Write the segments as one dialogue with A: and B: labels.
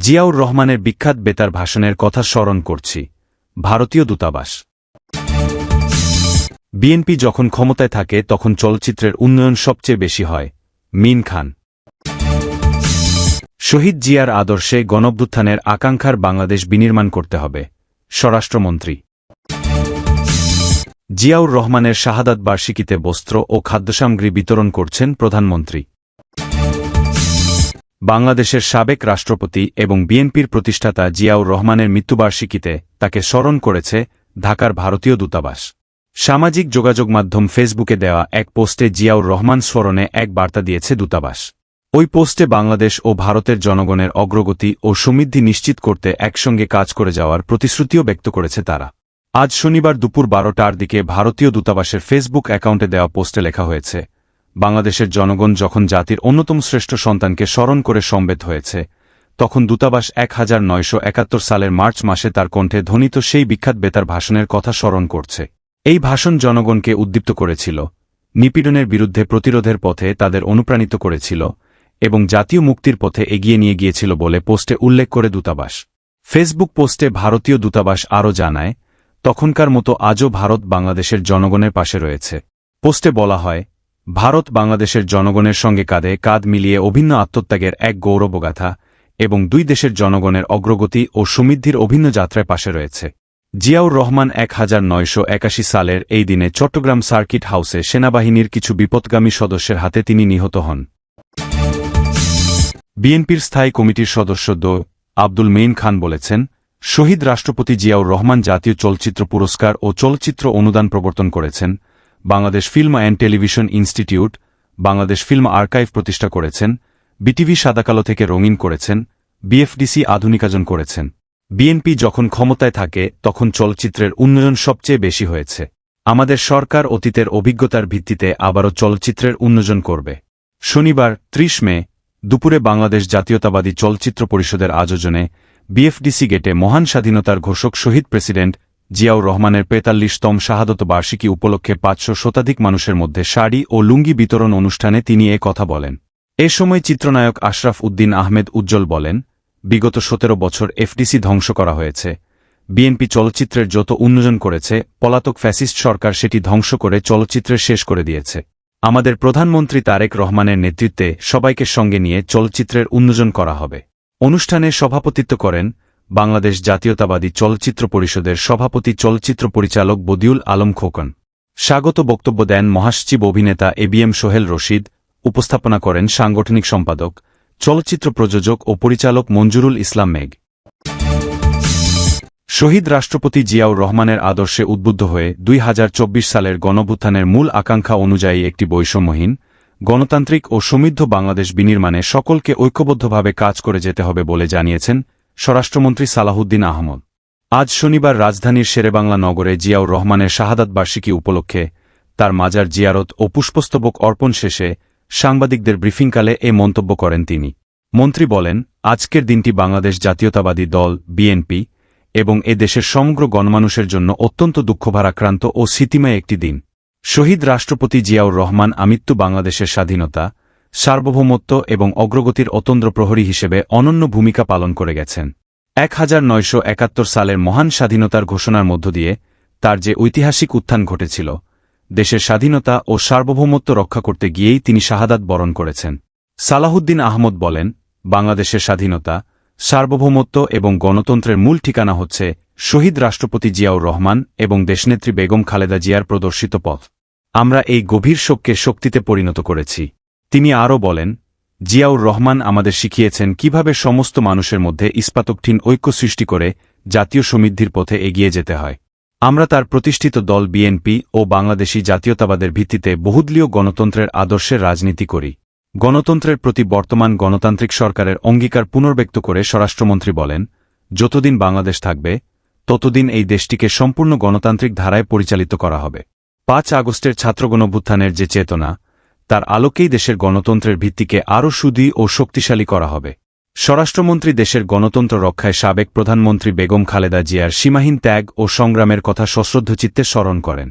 A: জিয়াউর রহমানের বিখ্যাত বেতার ভাষণের কথা স্মরণ করছি। ভারতীয় দূতাবাস। বিএনপি যখন ক্ষমতায় থাকে তখন চলচ্চিত্রের উন্নয়ন সবচেয়ে বেশি হয়। মিন খান। শহীদ জিয়ার আদর্শে গণঅভ্যুত্থানের আকাঙ্ক্ষার বাংলাদেশ বিনির্মাণ করতে হবে। স্বরাষ্ট্রমন্ত্রী। জিয়াউর রহমানের শাহাদাত বার্ষিকীতে বস্ত্র ও খাদ্যসামগ্রী বিতরণ করছেন প্রধানমন্ত্রী। বাংলাদেশের সাবেক রাষ্ট্রপতি এবং বিএনপির প্রতিষ্ঠাতা জিয়াউর রহমানের মৃত্যুবার্ষিকীতে তাকে স্মরণ করেছে ঢাকার ভারতীয় দূতাবাস। সামাজিক যোগাযোগ মাধ্যম ফেসবুকে দেওয়া এক পোস্টে জিয়াউর রহমান স্মরণে এক বার্তা দিয়েছে দূতাবাস। ওই পোস্টে বাংলাদেশ ও ভারতের জনগণের অগ্রগতি ও সমৃদ্ধি নিশ্চিত করতে একসঙ্গে কাজ করে যাওয়ার প্রতিশ্রুতিও ব্যক্ত করেছে তারা। আজ শনিবার দুপুর 12টার দিকে ভারতীয় দূতাবাসের ফেসবুক অ্যাকাউন্টে দেওয়া পোস্টে লেখা হয়েছে, বাংলাদেশের জনগণ যখন জাতির অন্যতম শ্রেষ্ঠ সন্তানকে স্মরণ করে সমবেত হয়েছে, তখন দূতাবাস 1971 সালের মার্চ মাসে তার কণ্ঠে ধ্বনিত সেই বিখ্যাত বেতার ভাষণের কথা স্মরণ করছে। এই ভাষণ জনগণকে উদ্দীপ্ত করেছিল, নিপীড়নের বিরুদ্ধে প্রতিরোধের পথে তাদের অনুপ্রাণিত করেছিল এবং জাতীয় মুক্তির পথে এগিয়ে নিয়ে গিয়েছিল বলে পোস্টে উল্লেখ করে দূতাবাস। ফেসবুক পোস্টে ভারতীয় দূতাবাস আরও জানায়, তখনকার মতো আজও ভারত বাংলাদেশের জনগণের পাশে রয়েছে। পোস্টে বলা হয়, ভারত বাংলাদেশের জনগণের সঙ্গে কাঁধে কাঁধ মিলিয়ে অভিন্ন আত্মত্যাগের এক গৌরবগাথা এবং দুই দেশের জনগণের অগ্রগতি ও সমৃদ্ধির অভিন্ন যাত্রায় পাশে রয়েছে। জিয়াউর রহমান 1981 সালের এই দিনে চট্টগ্রাম সার্কিট হাউসে সেনাবাহিনীর কিছু বিপথগামী সদস্যের হাতে তিনি নিহত হন। বিএনপির স্থায়ী কমিটির সদস্য আব্দুল মেইন খান বলেছেন, শহীদ রাষ্ট্রপতি জিয়াউর রহমান জাতীয় চলচ্চিত্র পুরস্কার ও চলচ্চিত্র অনুদান প্রবর্তন করেছেন, Bangladesh film and television institute, Bangladesh film archive প্রতিষ্ঠা করেছেন, বিটিভি সাদাকালো থেকে রঙিন করেছেন, বিএফডিসি আধুনিকায়ন করেছেন। বিএনপি যখন ক্ষমতায় থাকে তখন চলচ্চিত্রের উন্নয়ন সবচেয়ে বেশি হয়েছে। আমাদের সরকার অতীতের অভিজ্ঞতার ভিত্তিতে আবারও চলচ্চিত্রের উন্নয়ন করবে। শনিবার 30 মে দুপুরে বাংলাদেশ জাতীয়তাবাদী চলচ্চিত্র পরিষদের আয়োজনে বিএফডিসি গেটে মহান স্বাধীনতার ঘোষক শহীদ প্রেসিডেন্ট জিয়াউর রহমানের ৪৫তম শাহাদত বার্ষিকী উপলক্ষে ৫০০ শতাধিক মানুষের মধ্যে শাড়ি ও লুঙ্গি বিতরণ অনুষ্ঠানে তিনি এ কথা বলেন। এ সময় চিত্রনায়ক আশরাফ উদ্দিন আহমেদ উজ্জ্বল বলেন, বিগত ১৭ বছর এফডিসি ধ্বংস করা হয়েছে। বিএনপি চলচ্চিত্রের যত উন্নয়ন করেছে, পলাতক ফ্যাসিস্ট সরকার সেটি ধ্বংস করে চলচ্চিত্রের শেষ করে দিয়েছে। আমাদের প্রধানমন্ত্রী তারেক রহমানের নেতৃত্বে সবাইকে সঙ্গে নিয়ে চলচ্চিত্রের উন্নয়ন করা হবে। অনুষ্ঠানে সভাপতিত্ব করেন বাংলাদেশ জাতীয়তাবাদী চলচ্চিত্র পরিষদের সভাপতি চলচ্চিত্র পরিচালক বদিউল আলম খোকন। স্বাগত বক্তব্য দেন মহাসচিব অভিনেতা এবিএম সোহেল রশিদ। উপস্থাপনা করেন সাংগঠনিক সম্পাদক, চলচ্চিত্র প্রযোজক ও পরিচালক মঞ্জুরুল ইসলাম মেঘ। শহীদ রাষ্ট্রপতি জিয়াউর রহমানের আদর্শে উদ্বুদ্ধ হয়ে ২০২৪ সালের গণঅভ্যুত্থানের মূল আকাঙ্ক্ষা অনুযায়ী একটি বৈষম্যহীন, গণতান্ত্রিক ও সমৃদ্ধ বাংলাদেশ বিনির্মাণে সকলকে ঐক্যবদ্ধভাবে কাজ করে যেতে হবে বলে জানিয়েছেন স্বরাষ্ট্রমন্ত্রী সালাহুদ্দিন আহমদ। আজ শনিবার রাজধানীর শেরেবাংলা নগরে জিয়াউর রহমানের শাহাদাত বার্ষিকী উপলক্ষে তার মাজার জিয়ারত ও পুষ্পস্তবক অর্পণ শেষে সাংবাদিকদের ব্রিফিংকালে এ মন্তব্য করেন তিনি। মন্ত্রী বলেন, আজকের দিনটি বাংলাদেশ জাতীয়তাবাদী দল বিএনপি এবং এ দেশের সমগ্র গণমানুষের জন্য অত্যন্ত দুঃখভারাক্রান্ত ও স্মৃতিময় একটি দিন। শহীদ রাষ্ট্রপতি জিয়াউর রহমান আমৃত্যু বাংলাদেশের স্বাধীনতা, সার্বভৌমত্ব এবং অগ্রগতির অতন্দ্র প্রহরী হিসেবে অনন্য ভূমিকা পালন করে গেছেন। 1971 সালের মহান স্বাধীনতার ঘোষণার মধ্য দিয়ে তার যে ঐতিহাসিক উত্থান ঘটেছিল, দেশের স্বাধীনতা ও সার্বভৌমত্ব রক্ষা করতে গিয়েই তিনি শাহাদাত বরণ করেছেন। সালাহুদ্দিন আহমদ বলেন, বাংলাদেশের স্বাধীনতা, সার্বভৌমত্ব এবং গণতন্ত্রের মূল ঠিকানা হচ্ছে শহীদ রাষ্ট্রপতি জিয়াউর রহমান এবং দেশনেত্রী বেগম খালেদা জিয়ার প্রদর্শিত পথ। আমরা এই গভীর শোককে শক্তিতে পরিণত করেছি। তিনি আরও বলেন, জিয়াউর রহমান আমাদের শিখিয়েছেন কিভাবে সমস্ত মানুষের মধ্যে ইস্পাতকঠিন ঐক্য সৃষ্টি করে জাতীয় সমৃদ্ধির পথে এগিয়ে যেতে হয়। আমরা তার প্রতিষ্ঠিত দল বিএনপি ও বাংলাদেশী জাতীয়তাবাদের ভিত্তিতে বহুদলীয় গণতন্ত্রের আদর্শের রাজনীতি করি। গণতন্ত্রের প্রতি বর্তমান গণতান্ত্রিক সরকারের অঙ্গীকার পুনর্ব্যক্ত করে স্বরাষ্ট্রমন্ত্রী বলেন, যতদিন বাংলাদেশ থাকবে ততদিন এই দেশটিকে সম্পূর্ণ গণতান্ত্রিক ধারায় পরিচালিত করা হবে। ৫ আগস্টের ছাত্রগণঅভ্যুত্থানের যে চেতনা, তার আলোকেই দেশের গণতন্ত্রের ভিত্তিকে আরও সুদৃঢ় ও শক্তিশালী করা হবে। স্বরাষ্ট্রমন্ত্রী দেশের গণতন্ত্র রক্ষায় সাবেক প্রধানমন্ত্রী বেগম খালেদা জিয়ার সীমাহীন ত্যাগ ও সংগ্রামের কথা সশ্রদ্ধচিত্তে স্মরণ করেন।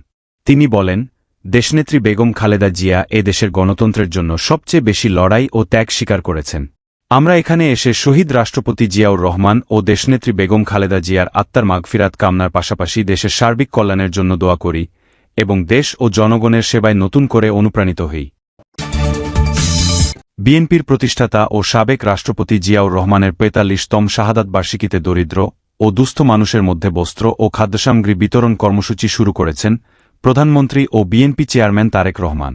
A: তিনি বলেন, দেশনেত্রী বেগম খালেদা জিয়া এ দেশের গণতন্ত্রের জন্য সবচেয়ে বেশি লড়াই ও ত্যাগ স্বীকার করেছেন। আমরা এখানে এসে শহীদ রাষ্ট্রপতি জিয়াউর রহমান ও দেশনেত্রী বেগম খালেদা জিয়ার আত্মার মাগফিরাত কামনার পাশাপাশি দেশের সার্বিক কল্যাণের জন্য দোয়া করি এবং দেশ ও জনগণের সেবায় নতুন করে অনুপ্রাণিত হই। বিএনপির প্রতিষ্ঠাতা ও সাবেক রাষ্ট্রপতি জিয়াউর রহমানের ৪৫তম শাহাদাত বার্ষিকীতে দরিদ্র ও দুস্থ মানুষের মধ্যে বস্ত্র ও খাদ্যসামগ্রী বিতরণ কর্মসূচি শুরু করেছেন প্রধানমন্ত্রী ও বিএনপি চেয়ারম্যান তারেক রহমান।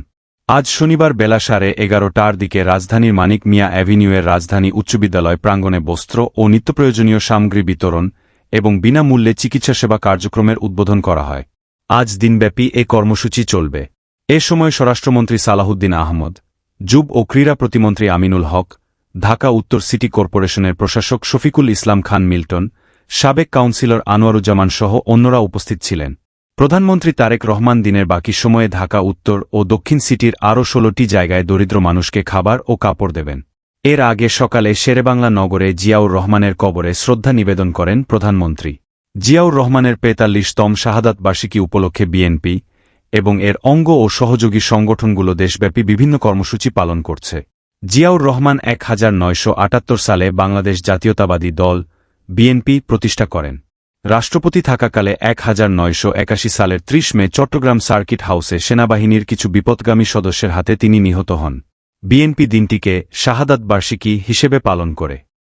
A: আজ শনিবার বেলা 11:30টার দিকে রাজধানীর মানিক মিয়া অ্যাভিনিউয়ের রাজধানী উচ্চ বিদ্যালয় প্রাঙ্গণে বস্ত্র ও নিত্যপ্রয়োজনীয় সামগ্রী বিতরণ এবং বিনামূল্যে চিকিৎসাসেবা কার্যক্রমের উদ্বোধন করা হয়। আজ দিনব্যাপী এ কর্মসূচি চলবে। এ সময় স্বরাষ্ট্রমন্ত্রী সালাহুদ্দিন আহমদ, যুব ও ক্রীড়া প্রতিমন্ত্রী আমিনুল হক, ঢাকা উত্তর সিটি কর্পোরেশনের প্রশাসক শফিকুল ইসলাম খান মিল্টন, সাবেক কাউন্সিলর আনোয়ারুজ্জামান সহ অন্যরা উপস্থিত ছিলেন। প্রধানমন্ত্রী তারেক রহমান দিনের বাকি সময়ে ঢাকা উত্তর ও দক্ষিণ সিটির আরও ১৬টি জায়গায় দরিদ্র মানুষকে খাবার ও কাপড় দেবেন। এর আগে সকালে শেরেবাংলা নগরে জিয়াউর রহমানের কবরে শ্রদ্ধা নিবেদন করেন প্রধানমন্ত্রী। জিয়াউর রহমানের ৪৫তম শাহাদাত বার্ষিকী উপলক্ষে বিএনপি এবং এর অঙ্গ ও সহযোগী সংগঠনগুলো দেশব্যাপী বিভিন্ন কর্মসূচি পালন করছে। জিয়াউর রহমান ১৯৭৮ সালে বাংলাদেশ জাতীয়তাবাদী দল বিএনপি প্রতিষ্ঠা করেন। রাষ্ট্রপতি থাকাকালে ১৯৮১ সালের ৩০ মে চট্টগ্রাম সার্কিট হাউসে সেনাবাহিনীর কিছু বিপথগামী সদস্যের হাতে তিনি নিহত হন। বিএনপি দিনটিকে শাহাদাত বার্ষিকী হিসেবে পালন করে।